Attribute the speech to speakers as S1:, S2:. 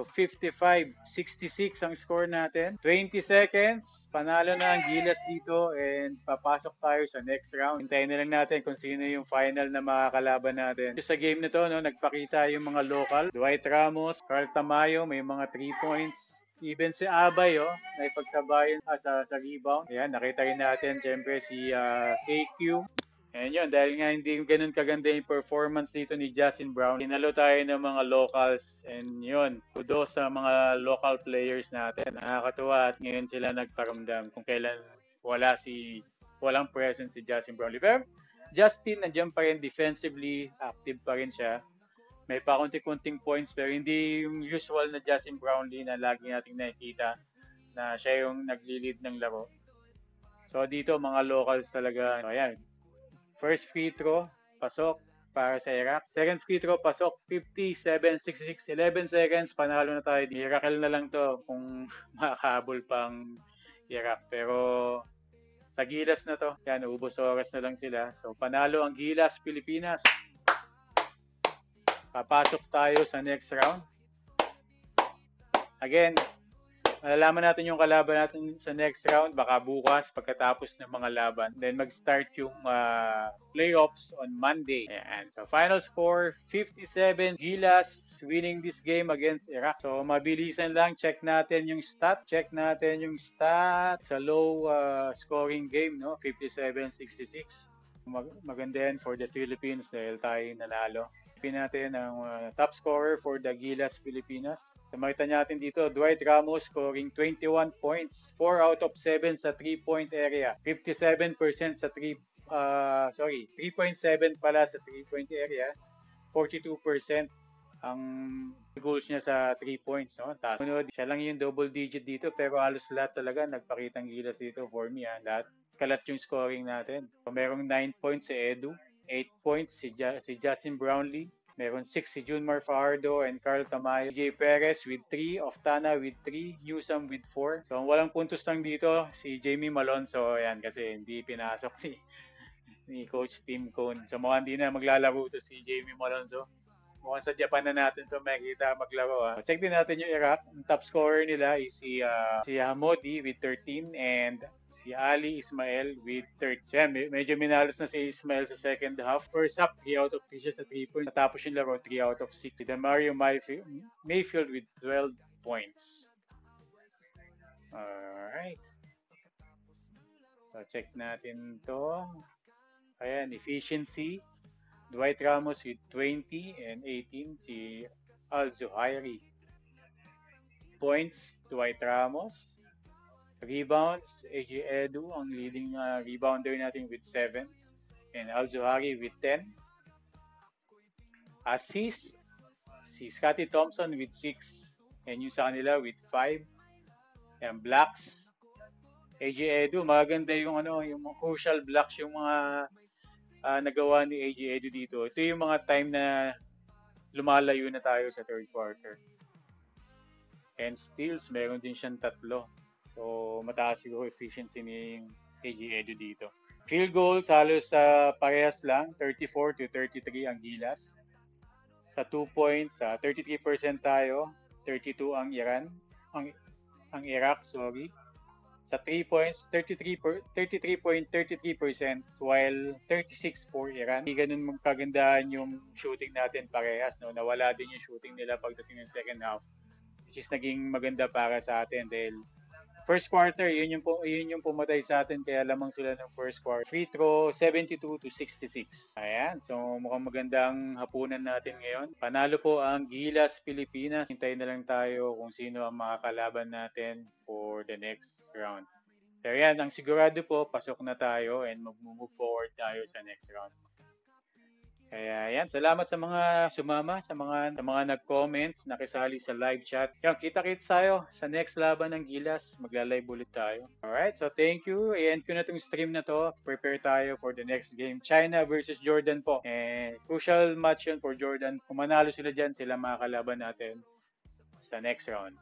S1: So 55-66 ang score natin. 20 seconds, panalo na ang Gilas dito and papasok tayo sa next round. Hintayin na lang natin kung sino yung final na makakalaban natin. Sa game na to, no, nagpakita yung mga local. Dwight Ramos, Carl Tamayo, may mga 3 points. Even si Abay, naipagsabayan sa rebound. Ayan, nakita rin natin, syempre, si KQ. And yun, dahil nga hindi ganun kaganda yung performance dito ni Justin Brown, hinalo tayo ng mga locals. And yun, kudos sa mga local players natin. Nakakatuwa at ngayon sila nagparamdam kung kailan walang presence si Justin Brown. Pero Justin, nandiyan pa rin defensively, active pa rin siya. May pakunti-kunting points pero hindi yung usual na Justin Brownlee na lagi nating nakikita na siya yung nagli-lead ng laro. So dito mga locals talaga. Ayan. First free throw, pasok para sa Iraq. Second free throw, pasok 57-66, 11 seconds, panalo na tayo. Miracle na lang to kung makahabol pang Iraq. Pero sa Gilas na to, yan, ubos oras na lang sila. So panalo ang Gilas, Pilipinas. Papasok tayo sa next round. Again, malalaman natin yung kalaban natin sa next round, baka bukas pagkatapos ng mga laban. Then mag-start yung playoffs on Monday. Ayan. So final score, 57. Gilas winning this game against Iraq. So mabilisan lang, check natin yung stat. Sa low scoring game, no? 57-66. Maganda yan for the Philippines dahil tayo nanalo. Natin ang top scorer for the Gilas Pilipinas. So, makita natin dito, Dwight Ramos scoring 21 points, 4 out of 7 sa 3-point area, 57% sa 3.7 pala sa 3-point area, 42% ang goals niya sa 3 points. No? Sunod, siya lang yung double digit dito pero halos lahat talaga nagpakitang Gilas dito for me. Lahat kalat yung scoring natin. So, merong 9 points si Edu, 8 points si Justin Brownlee. Meron 6 si Junmar Fajardo and Carl Tamayo. J. Perez with 3, Oftana with 3, Newsome with 4. So, ang walang puntos lang dito, si Jamie Malonzo. Ayan, kasi hindi pinasok ni Coach Tim Cone. So, mukhang hindi na maglalaro to si Jamie Malonzo. Mukhang sa Japan na natin to makikita maglaro. Check din natin yung Iraq. Ang top scorer nila is si Hamodi with 13 and si Ali Ismael with 13. Medyo minalas na si Ismael sa second half. First half, 3 out of 3 siya sa 3 points. Natapos yung laro, 3 out of 6. Si Demario Mayfield with 12 points. Alright. So, check natin to. Ayan, efficiency. Dwight Ramos with 20 and 18. Si Al-Zuhairi. Points, Dwight Ramos. Rebounds, AJ Edu, ang leading rebounder natin with 7. And Al-Zuhari with 10. Assists, si Scottie Thompson with 6. And yung sa kanila with 5. And blocks, AJ Edu, maganda yung yung crucial blocks yung mga nagawa ni AJ Edu dito. Ito yung mga time na lumalayo na tayo sa third quarter. And steals, meron din siyang 3. So, mataas siguro efficiency ni AJ Edu dito. Field goals, halos parehas lang. 34-33 ang Gilas. Sa 2 points, 33% tayo. 32 ang Iran. Ang Iraq, sorry. Sa 3 points, 33.33% while 36 for Iran. Hindi ganun kagandahan yung shooting natin parehas. No? Nawala din yung shooting nila pagdating ng second half. Which is naging maganda para sa atin dahil first quarter, yun yung pumatay sa atin kaya lamang sila ng first quarter. Free throw, 72-66. Ayan, so mukhang magandang hapunan natin ngayon. Panalo po ang Gilas Pilipinas. Hintayin na lang tayo kung sino ang makakalaban natin for the next round. Pero yan, ang sigurado po, pasok na tayo and mag-move forward tayo sa next round. Kaya yan, salamat sa mga sumama, sa mga nag-comments, nakisali sa live chat. Yan, kita-kits tayo sa next laban ng Gilas. Magla-live ulit tayo. Alright, so thank you. I-end ko na itong stream na to. Prepare tayo for the next game. China versus Jordan po. And crucial match yun for Jordan. Kung manalo sila dyan, sila makakalaban natin sa next round.